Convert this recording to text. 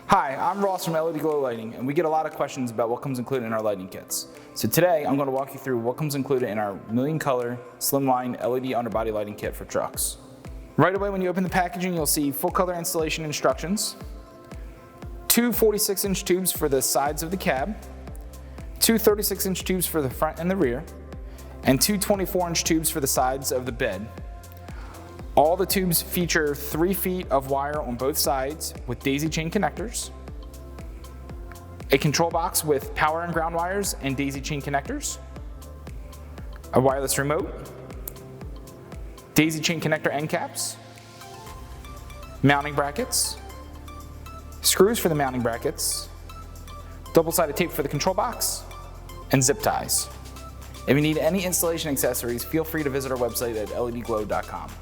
Hi, I'm Ross from LED Glow Lighting, and we get a lot of questions about what comes included in our lighting kits. So today, I'm going to walk you through what comes included in our million color, slimline LED underbody lighting kit for trucks. Right away when you open the packaging, you'll see full color installation instructions, two 46-inch tubes for the sides of the cab, two 36-inch tubes for the front and the rear, and two 24-inch tubes for the sides of the bed. All the tubes feature 3 feet of wire on both sides with daisy chain connectors, a control box with power and ground wires and daisy chain connectors, a wireless remote, daisy chain connector end caps, mounting brackets, screws for the mounting brackets, double-sided tape for the control box, and zip ties. If you need any installation accessories, feel free to visit our website at ledglow.com.